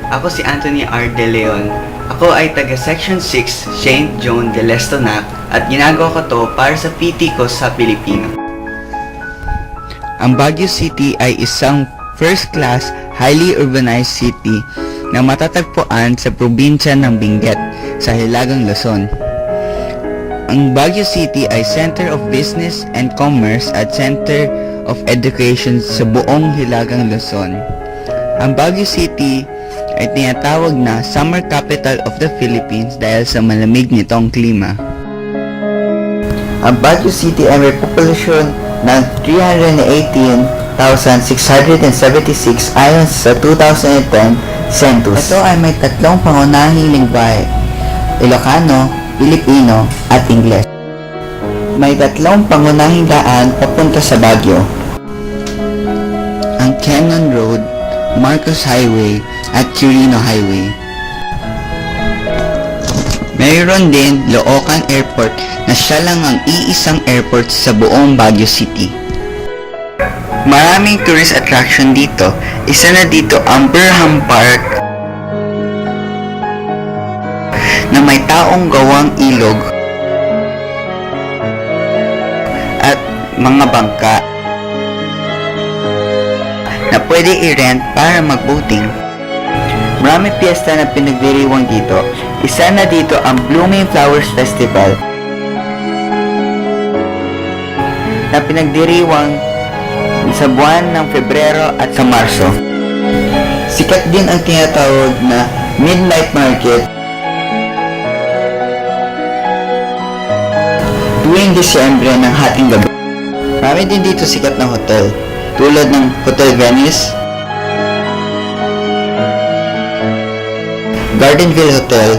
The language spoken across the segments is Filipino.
Ako si Anthony R. De Leon. Ako ay taga Section 6 Saint John de Lestonac at ginagawa ko to para sa PT ko sa Pilipino. Ang Baguio City ay isang first-class, highly urbanized city na matatagpuan sa probinsya ng Benguet sa Hilagang Luzon. Ang Baguio City ay center of business and commerce at center of education sa buong Hilagang Luzon. Ang Baguio City ay tinatawag na summer capital of the Philippines dahil sa malamig nitong klima. Ang Baguio City ay may populasyon ng 318,676 ayon sa 2010 census. Ito ay may tatlong pangunahing lingwahe, Ilocano, Pilipino, at Ingles. May tatlong pangunahing daan papunta sa Baguio. Ang Cannon Road, Marcos Highway, at Quirino Highway. Mayroon din Loocan Airport na siya lang ang iisang airport sa buong Baguio City. Maraming tourist attraction dito. Isa na dito ang Burham Park na may taong gawang ilog at mga bangka na pwede i-rent para mag-boating. Maraming piyesta na pinagdiriwang dito. Isa na dito ang Blooming Flowers Festival na pinagdiriwang sa buwan ng Pebrero at sa Marso. Sikat din ang tinatawag na Midnight Market tuwing Disyembre ng hating gabi. Marami din dito sikat na hotel tulad ng Hotel Venice, Gardenville Hotel,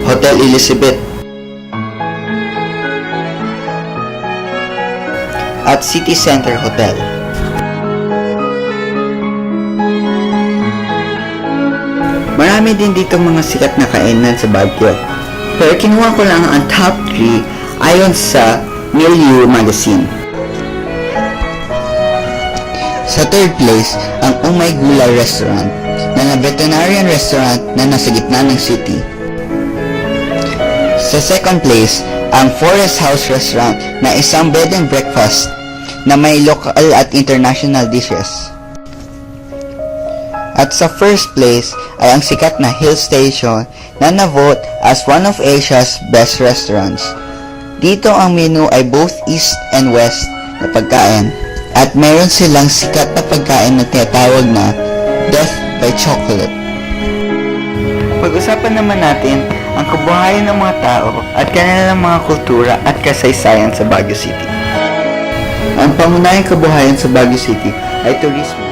Hotel Elizabeth, at City Center Hotel. Marami din dito mga sikat na kainan sa Baguio. Pero kinuha ko lang ang top 3 ayon sa Milieu Magazine. Sa third place, ang Umay Gulay Restaurant na veterinarian restaurant na nasa gitna ng city. Sa second place, ang Forest House Restaurant na isang bed and breakfast na may local at international dishes. At sa first place ay ang sikat na Hill Station na na-vote as one of Asia's best restaurants. Dito ang menu ay both East and West na pagkain at meron silang sikat na pagkain na tinatawag na Death by Chocolate. Pag-usapan naman natin ang kabuhayan ng mga tao at kanilang mga kultura at kasaysayan sa Baguio City. Ang pangunahing kabuhayan sa Baguio City ay turismo.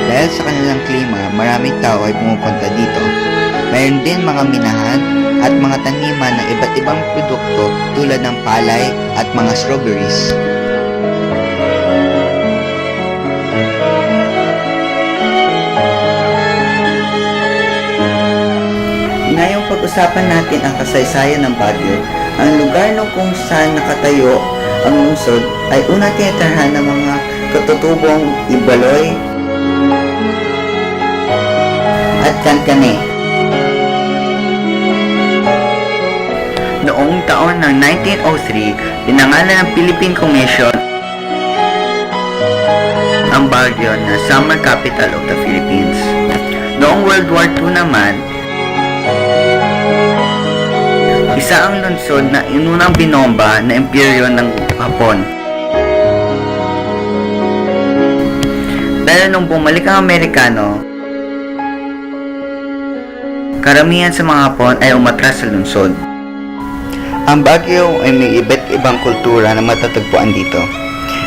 Dahil sa kanilang klima, maraming tao ay pumupunta dito. Mayroon din mga minahan at mga taniman ng iba't ibang produkto tulad ng palay at mga strawberries. Ngayong pag-usapan natin ang kasaysayan ng Baguio, ang lugar nung kung saan nakatayo ang lungsod ay una tinatarhan ng mga katutubong Ibaloy at Kankane. Noong taon ng 1903, pinangalan ng Philippine Commission ang Baguio na summer capital of the Philippines. Noong World War II naman, isa ang lungsod na inunang binomba na imperyo ng Hapon. Pero nung bumalik ang Amerikano, karamihan sa mga Hapon ay umatras sa lungsod. Ang Baguio ay may iba't ibang kultura na matatagpuan dito.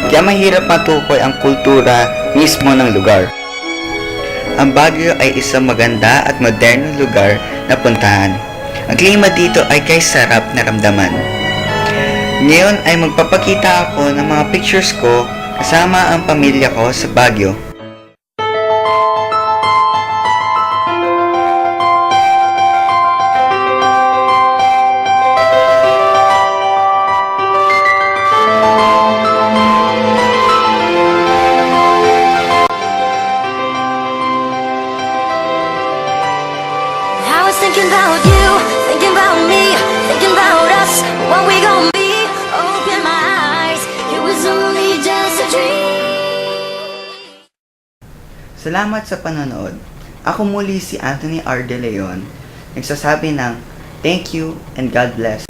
Kaya mahirap matukoy ang kultura mismo ng lugar. Ang Baguio ay isang maganda at modernong lugar na puntahan. Ang klima dito ay kay sarap na ramdaman. Ngayon ay magpapakita ako ng mga pictures ko kasama ang pamilya ko sa Baguio. Salamat sa panonood. Ako muli si Anthony R. De Leon, nagsasabi ng thank you and God bless.